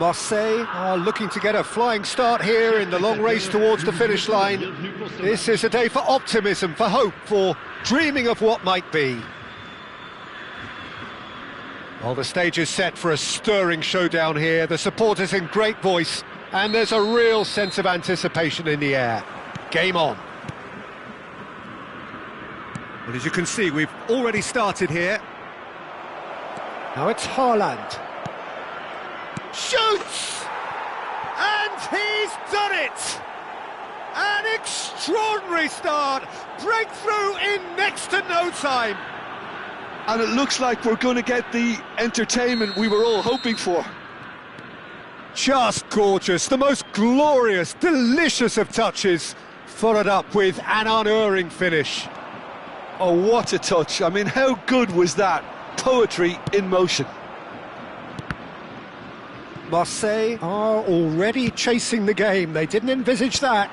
Marseille are looking to get a flying start here in the long race towards the finish line. This is a day for optimism, for hope, for dreaming of what might be. Well, the stage is set for a stirring showdown here. The supporters in great voice, and there's a real sense of anticipation in the air. Game on. Well, as you can see, we've already started here. Now it's Haaland. Shoots! And he's done it! An extraordinary start! Breakthrough in next to no time! And it looks like we're going to get the entertainment we were all hoping for. Just gorgeous, the most glorious, delicious of touches, followed up with an unerring finish. Oh, what a touch. I mean, how good was that? Poetry in motion. Marseille are already chasing the game. They didn't envisage that.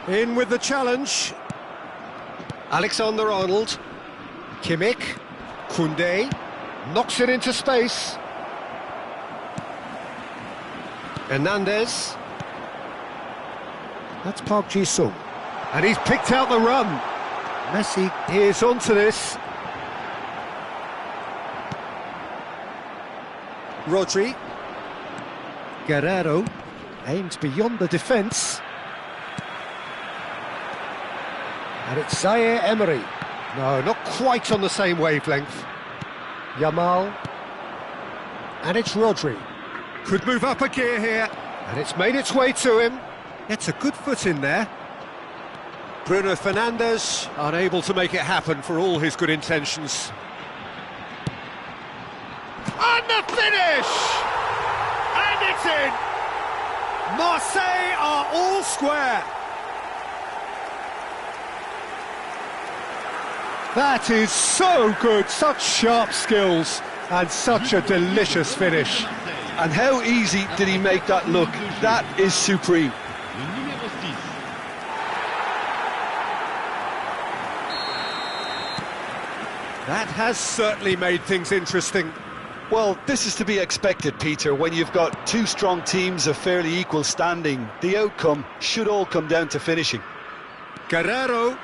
In with the challenge. Alexander-Arnold. Kimmich. Koundé. Knocks it into space. Hernandez. That's Park Ji-sung. And he's picked out the run. Messi is onto this. Rodri. Guerrero aims beyond the defence. And it's Zaire Emery. No, not quite on the same wavelength. Yamal. And it's Rodri. Could move up a gear here. And it's made its way to him. Gets a good foot in there. Bruno Fernandes unable to make it happen for all his good intentions. And the finish! And it's in! Marseille are all square. That is so good, such sharp skills and such a delicious finish. And how easy did he make that look? That is supreme. That has certainly made things interesting. Well, this is to be expected, Peter. When you've got two strong teams of fairly equal standing, the outcome should all come down to finishing. Guerrero.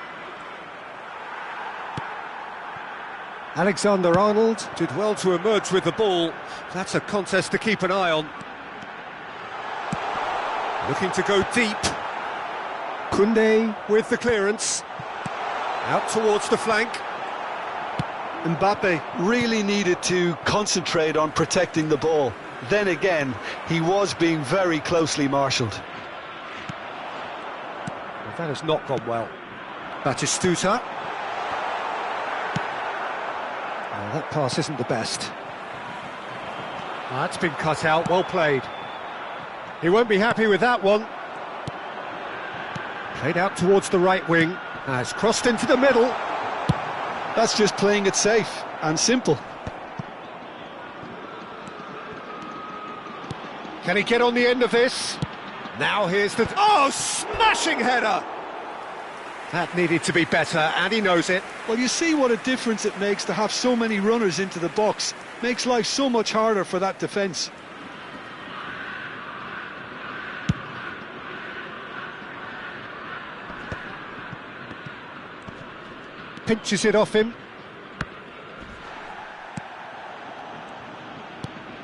Alexander-Arnold did well to emerge with the ball. That's a contest to keep an eye on. Looking to go deep. Koundé with the clearance. Out towards the flank. Mbappe really needed to concentrate on protecting the ball. Then again, he was being very closely marshalled. Well, that has not gone well. Batistuta. Oh, that pass isn't the best. That's been cut out, well played. He won't be happy with that one. Played out towards the right wing. Has crossed into the middle. That's just playing it safe and simple. Can he get on the end of this? Now here's the... Oh, smashing header! That needed to be better, and he knows it. Well, you see what a difference it makes to have so many runners into the box. Makes life so much harder for that defence. Pinches it off him.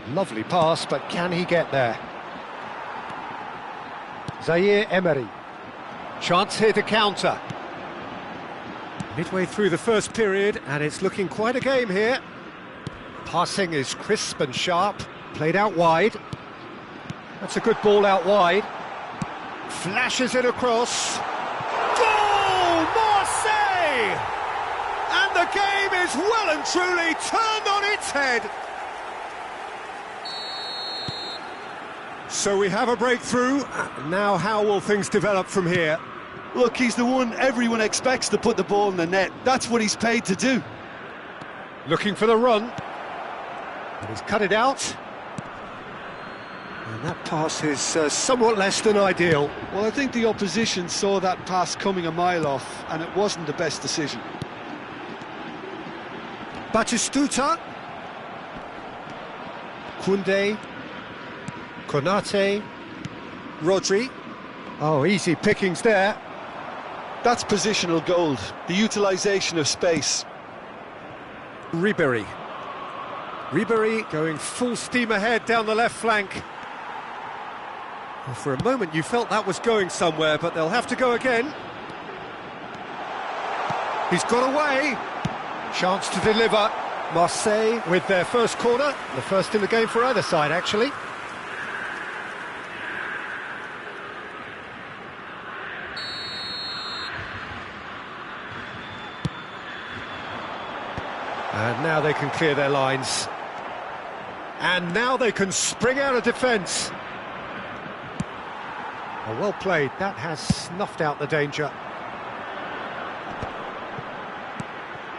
Lovely pass, but can he get there? Zaire Emery. Chance here to counter. Midway through the first period, and it's looking quite a game here. Passing is crisp and sharp, played out wide. That's a good ball out wide. Flashes it across. Goal! Marseille! And the game is well and truly turned on its head. So we have a breakthrough. Now how will things develop from here? Look, he's the one everyone expects to put the ball in the net. That's what he's paid to do. Looking for the run. And he's cut it out. And that pass is somewhat less than ideal. Well, I think the opposition saw that pass coming a mile off, and it wasn't the best decision. Batistuta. Koundé, Konate, Rodri. Oh, easy pickings there. That's positional gold, the utilisation of space. Ribéry. Ribéry going full steam ahead down the left flank. Well, for a moment you felt that was going somewhere, but they'll have to go again. He's got away. Chance to deliver. Marseille with their first corner, the first in the game for either side, actually. And now they can clear their lines. And now they can spring out of defence. Oh, well played. That has snuffed out the danger.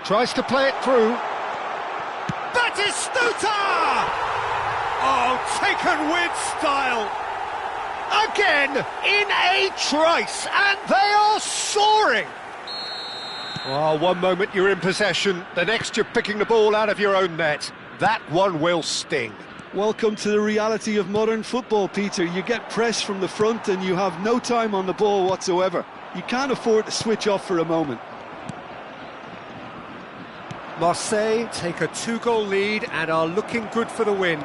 Tries to play it through. Batistuta! Oh, taken with style. Again, in a trice, and they are soaring. Oh, one moment you're in possession, the next you're picking the ball out of your own net. That one will sting. Welcome to the reality of modern football, Peter. You get pressed from the front and you have no time on the ball whatsoever. You can't afford to switch off for a moment. Marseille take a 2-goal lead and are looking good for the win.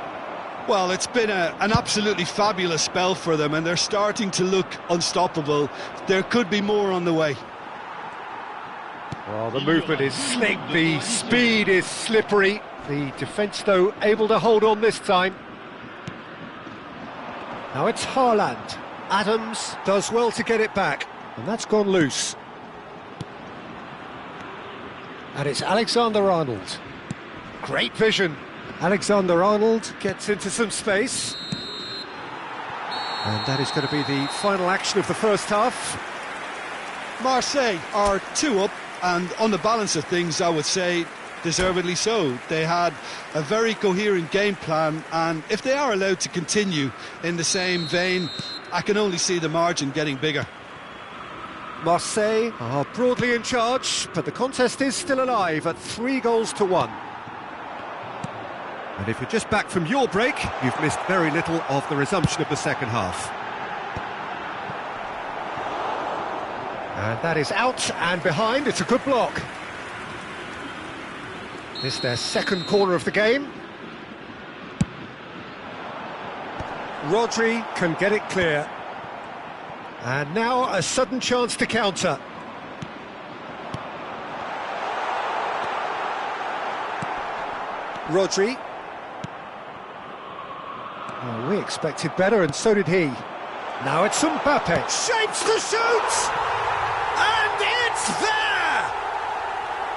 Well, it's been an absolutely fabulous spell for them, and they're starting to look unstoppable. There could be more on the way. Well, the movement is slick, the speed is slippery. The defence, though, able to hold on this time. Now it's Haaland. Adams does well to get it back, and that's gone loose. And it's Alexander-Arnold. Great vision. Alexander-Arnold gets into some space. And that is going to be the final action of the first half. Marseille are 2 up, and on the balance of things, I would say deservedly so. They had a very coherent game plan, and if they are allowed to continue in the same vein, I can only see the margin getting bigger. Marseille are broadly in charge, but the contest is still alive at 3-1. And if you're just back from your break, you've missed very little of the resumption of the second half. And that is out and behind. It's a good block. This is their second corner of the game. Rodri can get it clear. And now a sudden chance to counter. Rodri. Oh, we expected better, and so did he. Now it's Mbappe. Shapes to shoot! And it's there!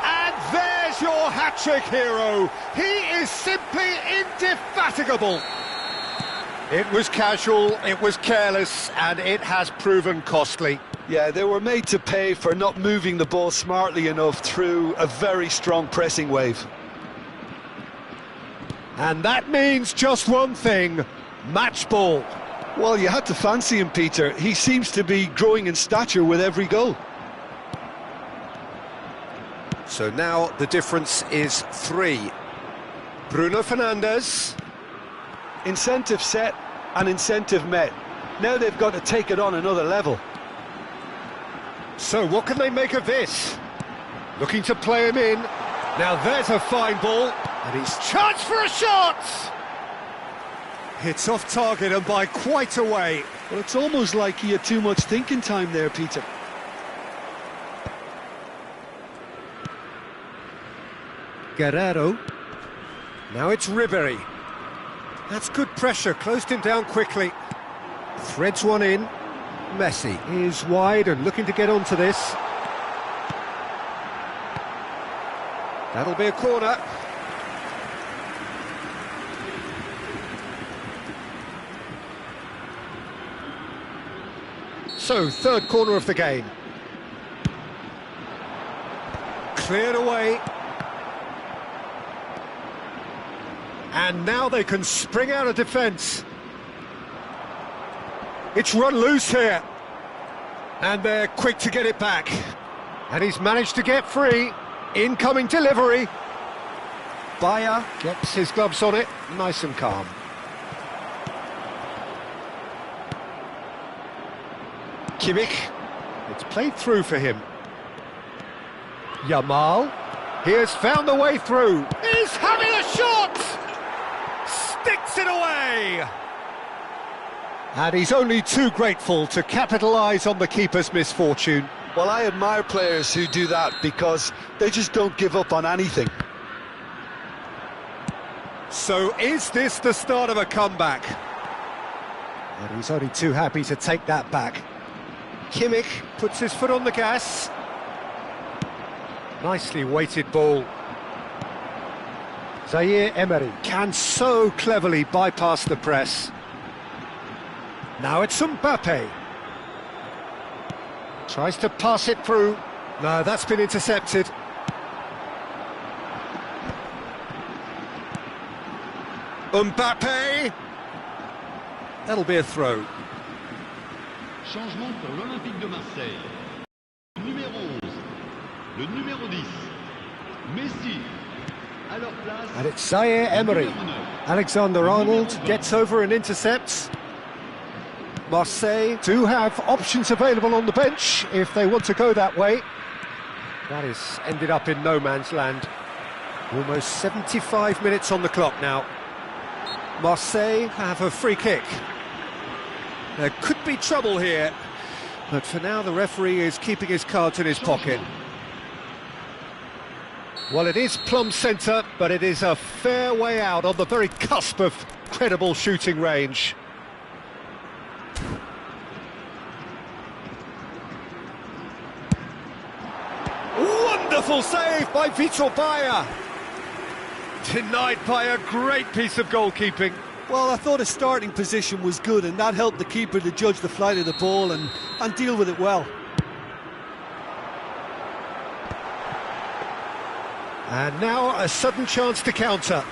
And there's your hat-trick hero. He is simply indefatigable. It was casual, it was careless, and it has proven costly. Yeah, they were made to pay for not moving the ball smartly enough through a very strong pressing wave. And that means just one thing, match ball. Well, you had to fancy him, Peter. He seems to be growing in stature with every goal. So now the difference is 3. Bruno Fernandes. Incentive set and incentive met. Now they've got to take it on another level. So what can they make of this? Looking to play him in. Now there's a fine ball, and he's charged for a shot! It's off target and by quite a way. Well, it's almost like he had too much thinking time there, Peter. Guerrero. Now it's Ribéry. That's good pressure, closed him down quickly. Threads one in. Messi is wide and looking to get onto this. That'll be a corner. So, third corner of the game. Cleared away. And now they can spring out of defence. It's run loose here. And they're quick to get it back. And he's managed to get free. Incoming delivery. Bayer gets his gloves on it, nice and calm. Kimmich. It's played through for him. Yamal. He has found the way through. He's having a shot! Sticks it away! And he's only too grateful to capitalise on the keeper's misfortune. Well, I admire players who do that because they just don't give up on anything. So is this the start of a comeback? And he's only too happy to take that back. Kimmich puts his foot on the gas. Nicely weighted ball. Zaire Emery can so cleverly bypass the press. Now it's Mbappe. Tries to pass it through. No, that's been intercepted. Mbappe! That'll be a throw. Changement pour l'Olympique de Marseille. Numéro 11, le numéro 10, Messi. À leur place. And it's Zaire Emery. Alexander-Arnold gets over and intercepts. Marseille do have options available on the bench if they want to go that way. That has ended up in no man's land. Almost 75 minutes on the clock now. Marseille have a free kick. There could be trouble here, but for now the referee is keeping his cards in his pocket. Well, it is plumb centre, but it is a fair way out on the very cusp of credible shooting range. Wonderful save by Vitor Bayer. Denied by a great piece of goalkeeping. Well, I thought his starting position was good, and that helped the keeper to judge the flight of the ball and deal with it well. And now a sudden chance to counter.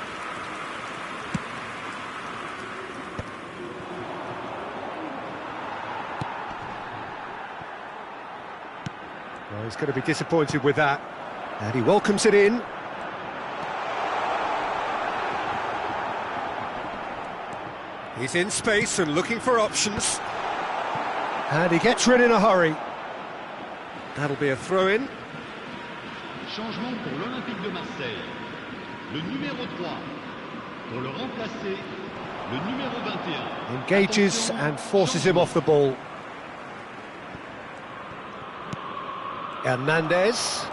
Well, he's going to be disappointed with that. And he welcomes it in. He's in space and looking for options. And he gets rid in a hurry. That'll be a throw-in. Changement pour l'Olympique de Marseille. Le numéro 3, pour le remplacer, le numéro 21. Engages and forces him off the ball. Hernandez.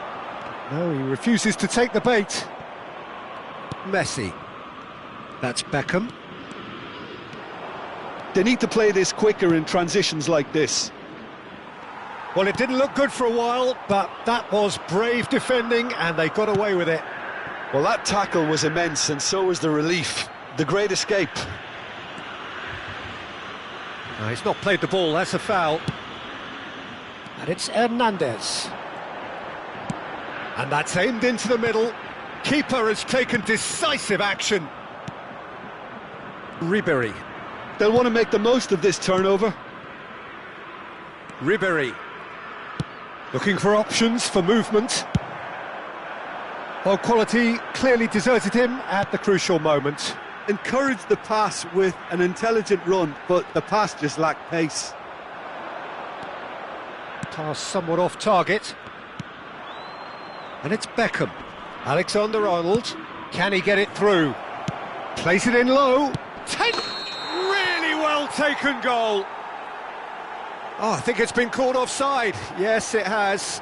No, he refuses to take the bait. Messi. That's Beckham. They need to play this quicker in transitions like this. Well, it didn't look good for a while, but that was brave defending, and they got away with it. Well, that tackle was immense, and so was the relief. The great escape. No, he's not played the ball, that's a foul. And it's Hernandez. And that's aimed into the middle. Keeper has taken decisive action. Ribéry. They'll want to make the most of this turnover. Ribéry. Looking for options for movement. Well, quality clearly deserted him at the crucial moment. Encouraged the pass with an intelligent run, but the pass just lacked pace. Pass somewhat off target. And it's Beckham. Alexander-Arnold. Can he get it through? Place it in low. Really well taken goal. Oh, I think it's been called offside. Yes, it has.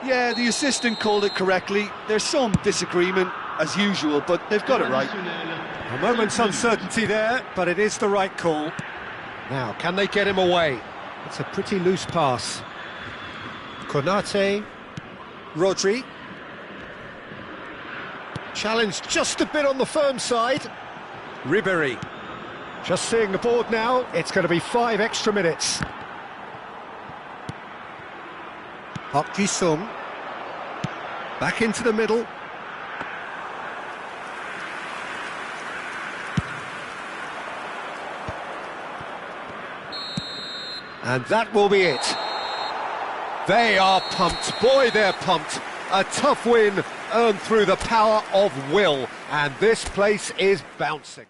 Yeah, the assistant called it correctly. There's some disagreement, as usual, but they've got it right. A moment's uncertainty there, but it is the right call. Now, can they get him away? It's a pretty loose pass. Konate. Rodri. Challenged just a bit on the firm side. Ribéry. Just seeing the board now, it's going to be 5 extra minutes. Park Ji-sung. Back into the middle. And that will be it. They are pumped. Boy, they're pumped. A tough win earned through the power of will. And this place is bouncing.